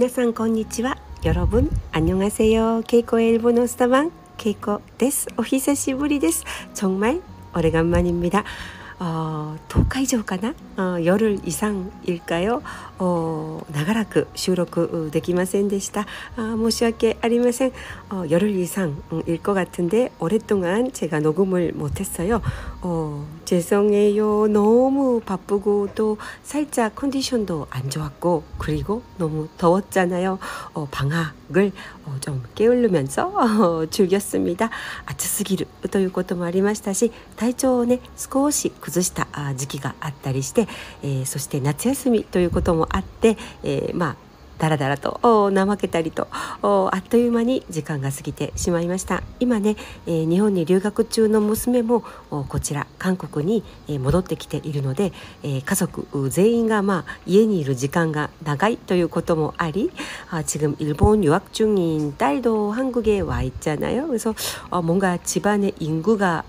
皆さんこんにちは。여러분 안녕하세요. 케이코의 일본어 스타방 케이코です。お久しぶりです。정말 오래간만입니다. 10日以上かな、夜以上일까요? 長らく収録できませんでした。申し訳ありません。열흘 이상일 것 같은데 오랫동안 제가 녹음을 못했어요. 죄송해요. 너무 바쁘고 또 살짝 컨디션도 안 좋았고 그리고 너무 더웠잖아요. 방학을 좀 게으르면서 즐겼습니다. 暑すぎるということもありましたし、体調をね少し崩した時期があったりして、そして夏休みということもあって、だらだらと怠けたりとあっという間に時間が過ぎてしまいました。今ね、日本に留学中の娘もこちら韓国に戻ってきているので、家族全員が家にいる時間が長いということもあり、지금 일본 유학 중인 딸도 한국에 와 있잖아요. 그래서 뭔가 집안의 인구가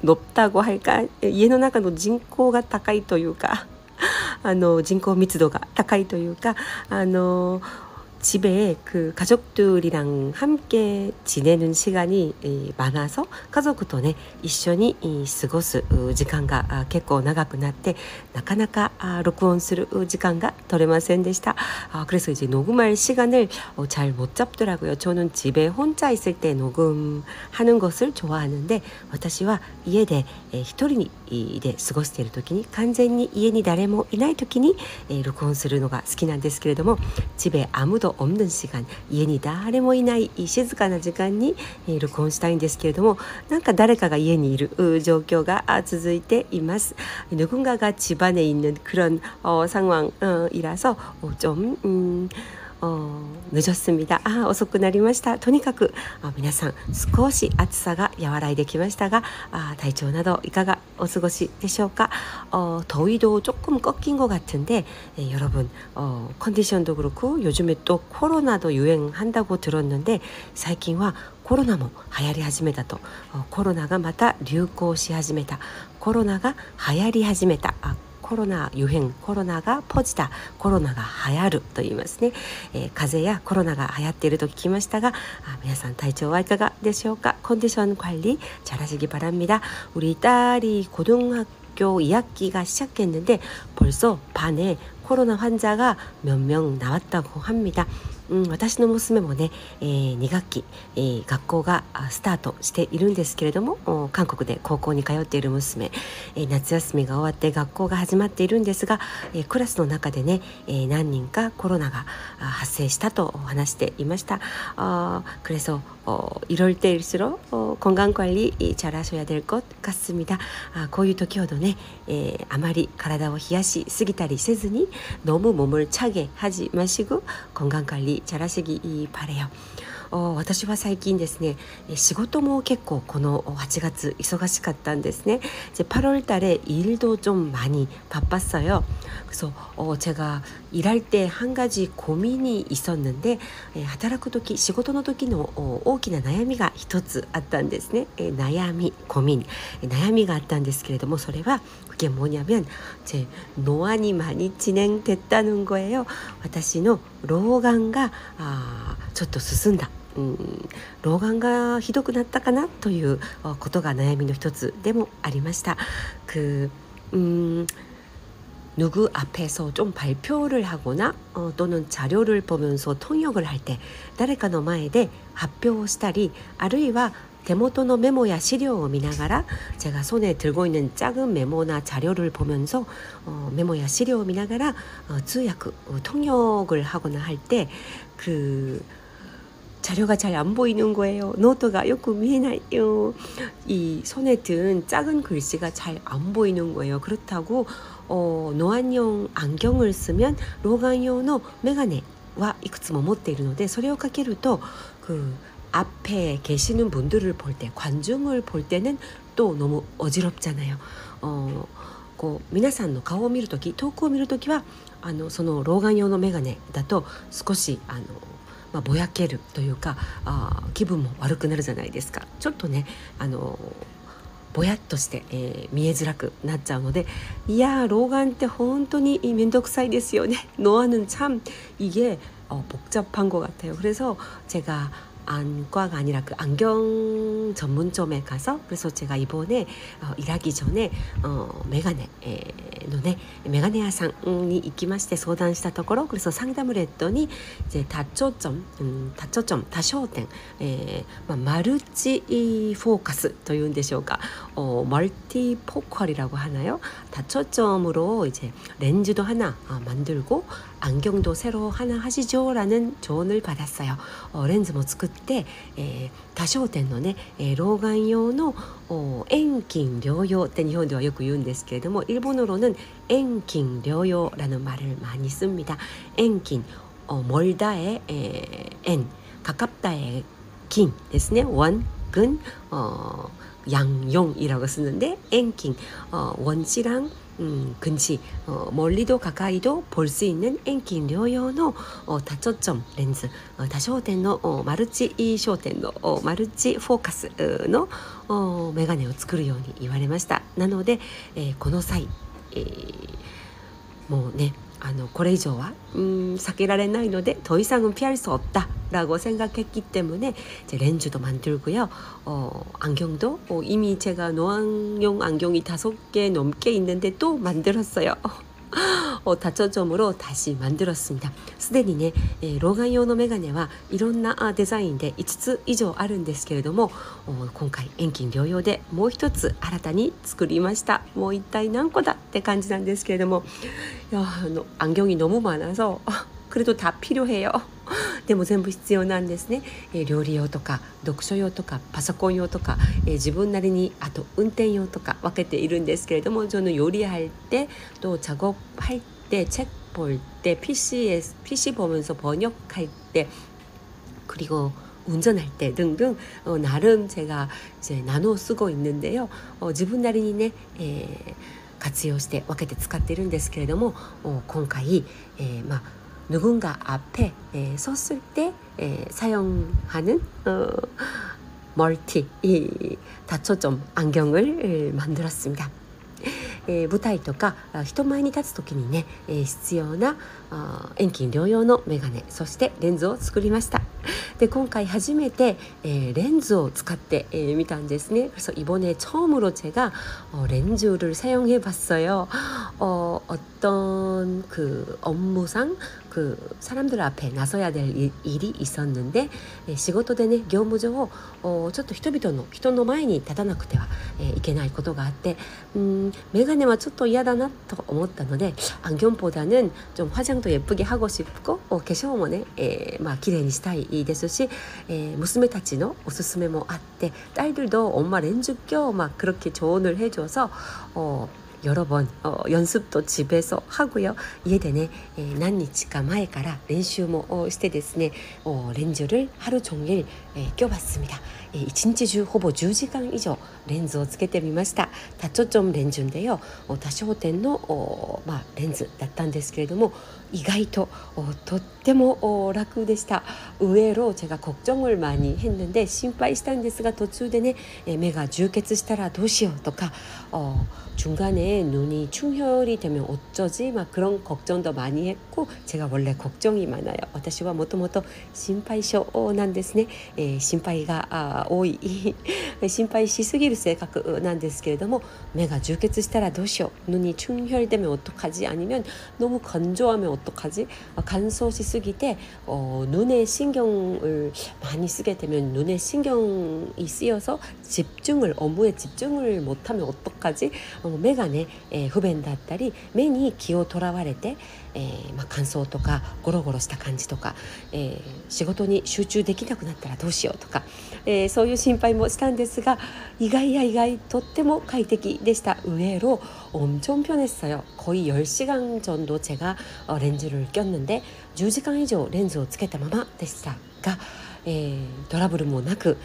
높다고 할까? 家の中の人口が高いというか人口密度が高いというか집에 그 가족들이랑 함께 지내는 시간이 많아서 가족도ね一緒に過ごす時間が結構長くなってなかなか録音する時間が取れませんでした。그래서 이제 녹음할 시간을 잘 못 잡더라고요. 저는 집에 혼자 있을 때 녹음하는 것을 좋아하는데 私は家で一人で過ごしている時に完全に家に誰もいない時に録音するのが好きなんですけれども、집에 아무도 없는 시간、家に誰もいない静かな時間に録音したいんですけれども、なんか誰かが家にいる状況が続いています。누군가가 집안에 있는 그런 상황이라서 좀 늦었습니다. 遅くなりました。とにかく皆さん少し暑さが和らいできましたが、体調などいかがお過ごしでしょうか。더위도 조금 꺾인 것 같은데 여러분 컨디션도 그렇고 요즘에 또 코로나도 유행한다고 들었는데 最近はコロナも流行り始めたと、コロナがまた流行し始めた、コロナが流行り始めた、コロナ유행、コロナがポジタ、コロナが流行ると言いますね。風邪やコロナが流行っていると聞きましたが、皆さん体調はいかがでしょうか。컨디션 관리 잘하시기 바랍니다. 우리 딸이 고등학교 2학기가 시작했는데 벌써 반에 코로나 환자가 몇 명 나왔다고 합니다. 私の娘もね、2学期、学校がスタートしているんですけれども、韓国で高校に通っている娘、夏休みが終わって学校が始まっているんですが、クラスの中でね、何人かコロナが発生したと話していました。그래서 이럴 때일수록 건강관리 잘하셔야 될 것 같습니다. こういう時ほどね、あまり体を冷やしすぎたりせずに너무 몸을 차게 하지 마시고 건강관리 잘하시기 바래요. 私は最近ですね、仕事も結構この8月忙しかったんですね。이제 8월 달에 일도 좀 많이 바빴어요. 그래서 제가 일할 때 한 가지 고민이 있었는데 働く時、仕事の時の大きな悩みが一つあったんですね。悩み、고민、悩みがあったんですけれども、それは그게 뭐냐면 제 노안이 많이 진행됐다는 거예요. 私の老眼がちょっと進んだ。老眼がひどくなったかなということが悩みの一つでもありました。누구 앞에서 좀 발표를 하거나 또는 자료를 보면서 통역을 할 때 誰かの前で発表をしたり、あるいは手元のメモや資料を見ながら 제가 손에 들고 있는 작은 메모나 자료를 보면서 메모야資料を見ながら通訳, 통역을 하거나 할 때 자료가 잘 안 보이는 거예요. 노트가 요거 미해나요. 이 손에 든 작은 글씨가 잘 안 보이는 거예요. 그렇다고 노안용 안경을 쓰면老眼用の メガネは いくつも持っているので、それをかけると 앞에 계시는 분들을 볼 때, 관중을 볼 때는 또 너무 어지럽잖아요. 皆さんの顔を見るとき、遠くを見るときはその老眼用のメガネだと少しぼやけるというか気分も悪くなるじゃないですか。ちょっとねぼやっとして、見えづらくなっちゃうので、いや老眼って本当に面倒くさいですよね. 노안은 참 이게 복잡한 것 같아요. 그래서 제가 안과가 아니라 그 안경 전문점에 가서, 그래서 제가 이번에 일하기 전에 메가네のね メガネ屋さんに行きまして相談したところ、 그래서 상담을 했더니 이제 다초점, 다焦点, 마르치 포커스 というんでしょうか, 멀티 포컬이라고 하나요? 다초점으로 이제 렌즈도 하나 만들고 안경도 새로 하나 하시죠 라는 조언을 받았어요. 렌즈も作って、多焦点のね、老眼用の遠近療養って日本ではよく言うんですけれども、 일본어로는遠近療養라는 말을 많이 씁니다.遠近, 멀다의 엔, 가깝다의 긴 ですね. 원근, 양용이라고 쓰는데遠近, 원시랑 근시, 멀리도 가까이도 볼 수 있는遠近療養の 다초점 렌즈, 多焦点の 마르치焦点の 마르치 포커스 の メガネを作るように言われました。なので、この際、もうねこれ以上は避けられないので더 이상은 피할 수 없다라고 생각했기 때문에 이제 렌즈도 만들고요. 안경도 이미 제가 노안용 안경이 5개 넘게 있는데 또 만들었어요. 다초점으로 다시 만들었습니다. すでにね、老眼用のメガネはいろんなデザインで5つ以上あるんですけれども、今回遠近療養でもう一つ新たに作りました。もう一体何個だって感じなんですけれども、안경이 너무 많아서 그래도 다 필요해요. でも全部必要なんですね。料理用とか読書用とかパソコン用とか、自分なりにあと運転用とか分けているんですけれども、 저는 요리할 때 또 작업할 때 책 볼 때 PC 보면서 번역할 때 그리고 운전할 때 등등 나름 제가 이제 나눠 쓰고 있는데요. 自分なりにね、活用して分けて使っているんですけれども、今回、누군가 앞에 섰을 때 사용하는 멀티 다초점 안경을 만들었습니다. 舞台とか人前に立つ時にね、必要な遠近療養のメガネ、そしてレンズを作りました。で今回初めて、レンズを使ってみたんですね。 그래서 이번에 처음으로 제가 렌즈를 사용해 봤어요. 어떤 그 업무상 그 사람들 앞에 나서야 될 일이 있었는데, 仕事でね業務上ちょっと人の前に立たなくてはいけないことがあって、メガネはちょっと嫌だなと思ったので、 안경보다는 좀 화장도 예쁘게 하고 싶고 化粧もね、綺麗にしたいですし、 娘たちのおすすめもあって、 딸들도 엄마 렌즈 껴 막 그렇게 조언을 해줘서 여러 번 연습도 집에서 하고요. 家でね、何日か前から練習もしてですね、 렌즈를 하루 종일 껴봤습니다. 1日中ほぼ10時間以上レンズをつけてみました。 다초점 렌즈인데요. 다焦点のレンズだったんですけれども、意外ととっても楽でした。 의외로 제가 걱정을 많이 했는데 心配したんですが、途中でね、目が充血したらどうしようとか、 중간에 눈이 충혈이 되면 어쩌지 막 그런 걱정도 많이 했고, 제가 원래 걱정이 많아요. 私はもともと心配性なんですね。心配が多い心配しすぎる性格なんですけれども、 目が充血したらどうしよう, 눈이 충혈되면 어떡하지, 아니면 너무 건조하면 어떡하지, 간소시 쓰기때 눈에 신경을 많이 쓰게 되면 눈에 신경이 쓰여서 업무에 집중을 못하면 어떡하지, 目がね、不便だったり目に気をとらわれて、乾燥とかゴロゴロした感じとか、仕事に集中できなくなったらどうしようとか、そういう心配もしたんですが、意外とっても快適でした。 의외로 엄청 편했어요. 거의 10시간 정도 제가 렌즈를 꼈는데 10시간以上 렌즈をつけたままでしたが、トラブルもなく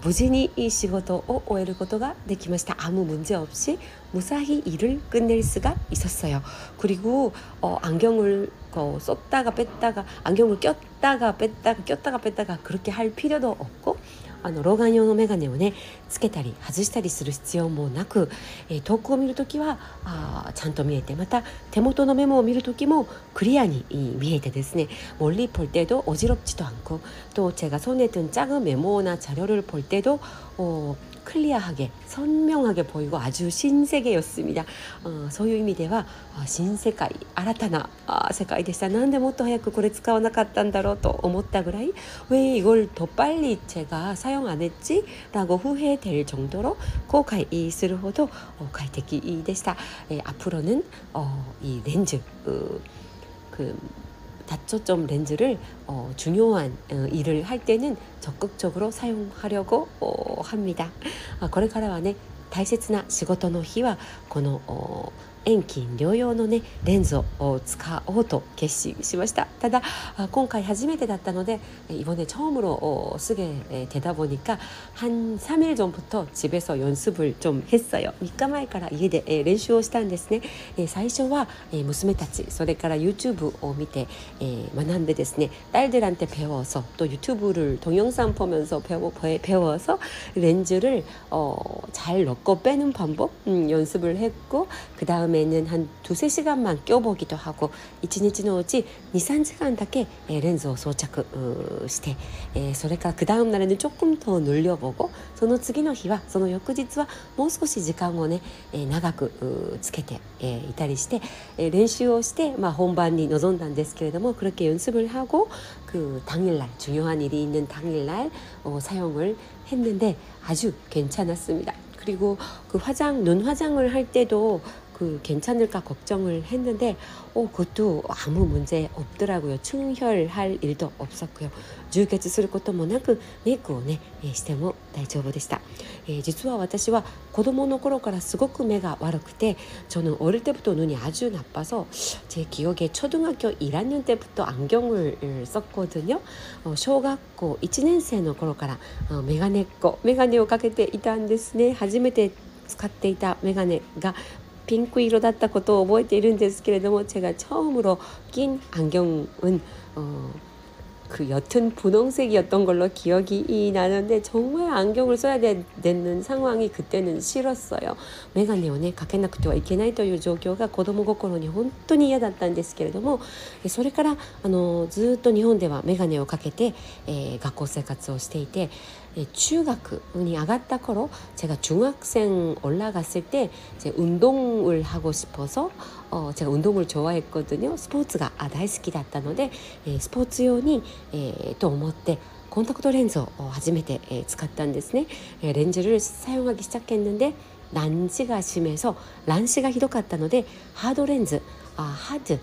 無事に仕事を終えることができました。 아무 문제 없이 무사히 일을 끝낼 수가 있었어요. 그리고 안경을 썼다가 뺐다가, 안경을 꼈다가 뺐다가 그렇게 할 필요도 없고, 老眼用のメガネをねつけたり外したりする必要もなく、遠くを見るときはちゃんと見えて、また手元のメモを見るときもクリアに見えてですね, 멀리 볼 때도 어지럽지도 않고 또 제가 손에 든 작은 메모나 자료를 볼 때도 클리어하게 선명하게 보이고 아주 신세계였습니다. そういう意味では新世界、新たな世界でした。なんでもっと早くこれ使わなかったんだろうと思ったぐらい, 왜 이걸 더 빨리 제가 사용 안 했지? 라고 후회될 정도로 後悔するほど快適でした。 앞으로는 이 렌즈 그 다초점 렌즈를 중요한 일을 할 때는 적극적으로 사용하려고 합니다. これからはね大切な仕事の日はこの遠近両用のねレンズを使おうと決心しました。ただ今回初めてだったので이번에 처음으로 쓰게 되다 보니까 한 3일 전부터 집에서 연습을 좀 했어요. 3日前から家で練習をしたんですね。最初は娘たちそれから YouTube を見て学んでですね, 딸들한테 배워서 또 YouTube를 동영상 보면서 배워서 렌즈를 잘 넣고 빼는 방법 연습을 했고, 그 다음에는 한 2~3시간만 껴보기도 하고 1日のうち 2~3시간 だけレンズを装着して、それから그 다음 날에는 조금 더 늘려보고, その次の日はその翌日はもう少し時間をね長くつけていたりして練習をして、本番に臨んだんですけれども, 그렇게 연습을 하고 그 당일날 중요한 일이 있는 당일날 사용을 했는데 아주 괜찮았습니다. 그리고 그 눈 화장을 할 때도 괜찮을까 걱정을 했는데 그것도 아무 문제 없더라고요. 충혈할 일도 없었고요. 充血することもなくメイクをねしても大丈夫でした。実は私は子供の頃からすごく目が悪くて, 저는 어릴 때부터 눈이 아주 나빠서 제 기억에 초등학교 1학년 때부터 안경을 썼거든요.小学校 1年生の頃からメガネをかけていたんですね。初めて使っていたメガネが핑크色だったことを覚えているんですけれども, 제가 처음으로 낀 안경은 그 옅은 분홍색이었던 걸로 기억이 나는데, 정말 안경을 써야 되는 상황이 그때는 싫었어요. メガネをねかけなくてはいけないという状況が子供心に本当に嫌だったんですけれども、それからずっと日本ではメガネをかけて、学校生活をしていて, 중학교에 아갔다頃, 제가 중학생 올라갔을 때 운동을 하고 싶어서 제가 운동을 좋아했거든요. 스포츠가 大好きだったので 스포츠용이 또思ってコンタクトレンズを初めて使ったんですね。 렌즈를 사용하기 시작했는데 난시가 심해서 란시가 ひどかったので 하드 렌즈, 하드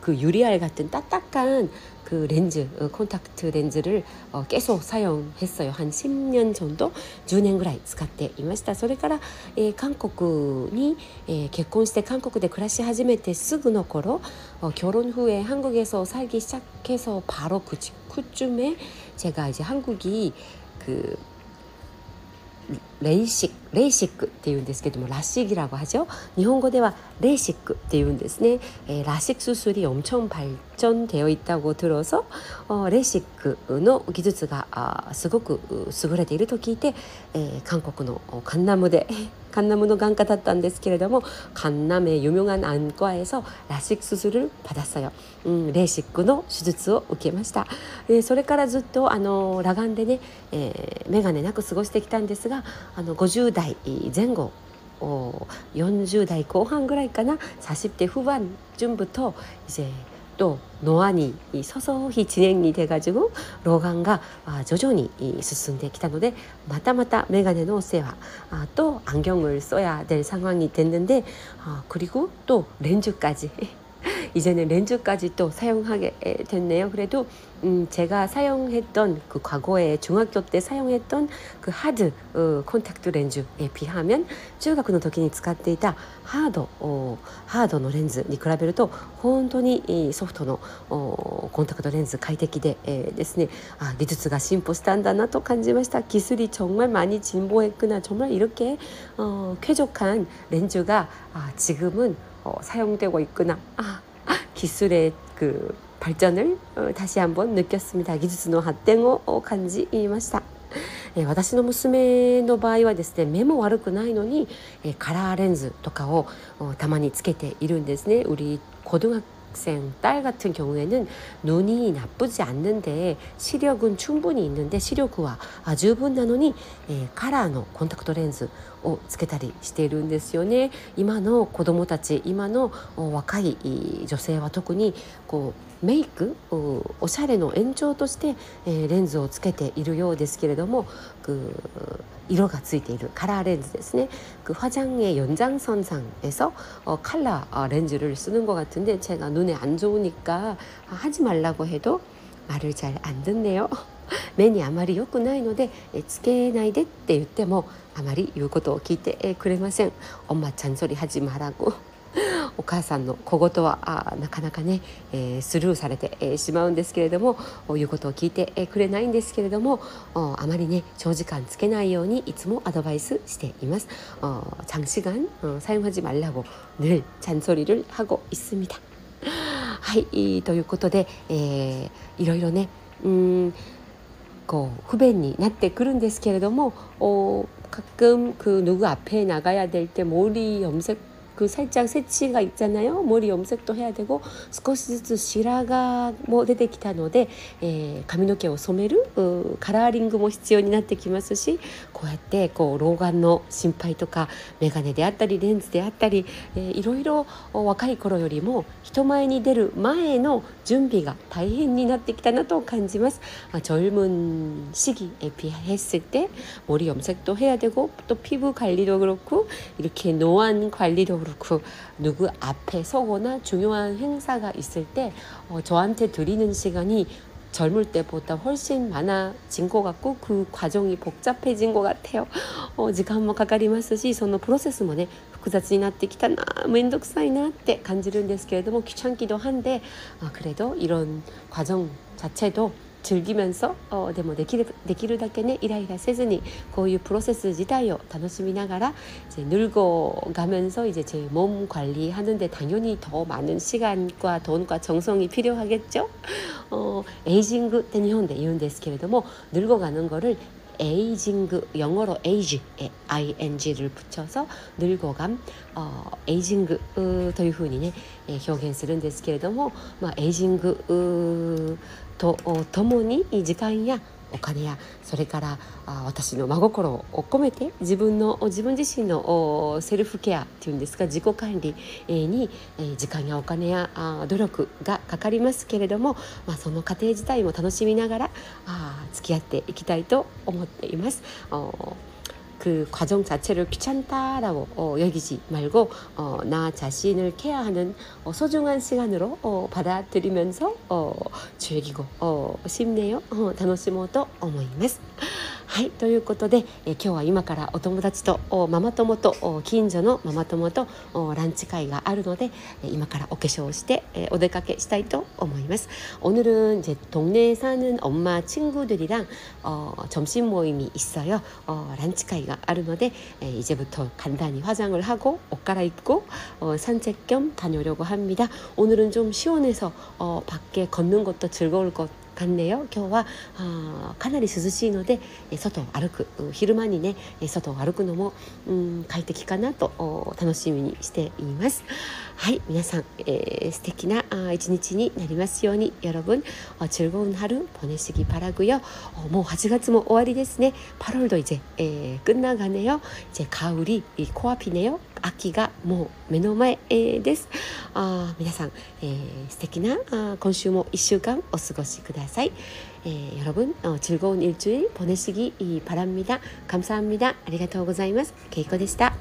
그 유리알 같은 딱딱한 그 렌즈, 콘탁트 렌즈를 계속 사용했어요. 한 10년 정도, 10年ぐらい使っていました。それから、韓国に、結婚して韓国で暮らし始めてすぐの頃, 결혼 후에 한국에서 살기 시작해서 바로 그 직후쯤에 제가 이제 한국이 그 레이시크 っていうんですけども, 라식이라고 하죠. 日本語では 레이시크 っていうんですね。 라식 수술이 엄청 발전되어 있다고 들어서 레이시크의 기술가 すごく優れていると聞いて, 한국의 강남의眼科だったんですけれども, 강남의 유명한 안과에서 라식 수술을 받았어요. 레이시크의 手術を受けました。それからずっと裸眼でねメガネなく過ごしてきたんですが, 50代前後 40대 후반ぐらいかな, 40대 후반쯤부터 이제 또 노안이 서서히 진행이 돼가지고老眼が 徐々に進んできたので, 마다마다 메가네의 世話, 또 안경을 써야 될 상황이 됐는데, 그리고 또 렌즈까지 이제는 렌즈까지 또 사용하게 됐네요. 그래도 제가 사용했던 그 과거에 중학교 때 사용했던 그 하드 콘택트 렌즈에 비하면 中学の時に使っていたハードのレンズに比べると本当にソフトのコンタクトレンズ快適でですね, 기술가進歩したんだなと感じました. 기술이 정말 많이 진보했구나. 정말 이렇게 쾌적한 렌즈가 지금은 사용되고 있구나. 기술의 그 발전을 다시 한번 느꼈습니다. 기술의 発展を感じました。私の娘の場合はですね、目も悪くないのに、カラーレンズとかをたまにつけているんですね。우리 고등학생 딸 같은 경우에는 눈이 나쁘지 않는데 시력은 충분히 있는데 시력과十分なのに、カラーのコンタクトレンズをつけたりしているんですよね。今の子どもたち、今の若い女性は特にこうメイクおしゃれの延長として、レンズをつけているようですけれども、色がついているカラーレンズですね。화장의 연장선상에서 칼라 렌즈를 쓰는 것 같은데 제가 눈에 안 좋으니까 하지 말라고 해도 말을 잘 안 듣네요. 目にあまり良くないのでつけないでって言ってもあまり言うことを聞いてくれません。엄마 잔소리하지 말라고 お母さんの小言はなかなかね、スルーされて、しまうんですけれども、言うことを聞いて、くれないんですけれども、あまりね長時間つけないようにいつもアドバイスしています。장시간 사용하지 말라고 늘 잔소리를 하고 있습니다。はい、ということで、いろいろねこう不便になってくるんですけれども、가끔 누구 앞에 나가야 될 때 머리 염색 살짝 새치가 있잖아요. 머리 염색도 해야 되고 少しずつ白髪も出てきたので、髪の毛を染めるカラーリングも必要になってきますし、こうやって老眼の心配とかメガネであったりレンズであったり、いろいろ若い頃よりも人前に出る前の準備が大変になってきたなと感じます。젊은 시기에 비했을 때 머리 염색도 해야 되고 또 피부 관리도 그렇고 이렇게 노안 관리도 그렇고 누구 앞에 서거나 중요한 행사가 있을 때 저한테 드리는 시간이 젊을 때보다 훨씬 많아진 것 같고 그 과정이 복잡해진 것 같아요. 時間もかかりますし、そのプロセスもね複雑になってきたな、めんどくさいなって感じるんですけれども、귀찮기도 한데 그래도 이런 과정 자체도 즐기면서でもできるだけねイライラせずにこういうプロセス自体を楽しみながら이제 늙어가면서 이제 제 몸 관리하는데 당연히 더 많은 시간과 돈과 정성이 필요하겠죠. 에이징그って日本で言うんですけれども、늙어가는 거를 에이징그, 영어로 age에 ing를 붙여서 늙어감, 에이징그 というふうにね、表現するんですけれども、エイジングとともに時間やお金やそれから私の真心を込めて自分自身のセルフケアっていうんですか、自己管理に時間やお金や努力がかかりますけれども、その過程自体も楽しみながら付き合っていきたいと思っています。그 과정 자체를 귀찮다라고 여기지 말고 나 자신을 케어하는 소중한 시간으로 받아들이면서 즐기고 싶네요. 楽しもうと思います。はい、ということで、今日は今からお友達とママ友と近所のママ友とランチ会があるので今からお化粧をしてお出かけしたいと思います。오늘은 제 동네에 사는 엄마 친구들이랑 점심 모임이 있어요. 란치회가 あるので 이제부터 간단히 화장을 하고 옷 갈아입고 산책 겸 다녀오려고 합니다. 오늘은 좀 시원해서 밖에 걷는 것도 즐거울 것 같네요. 今日はかなり涼しいので外を歩く、昼間にね外を歩くのも快適かなと楽しみにしています。はい、皆さん、素敵な一日になりますように。여러분 즐거운 하루 보내시기 바라고요. もう8月も終わりですね。 8월도 이제 끝나가네요. 이제 가을이 코앞이네요.秋がもう目の前です。皆さん、素敵な今週も1週間お過ごしください。여러분 즐거운 일주일 보내시기 바랍니다. 감사합니다. ありがとうございます。ケイコでした。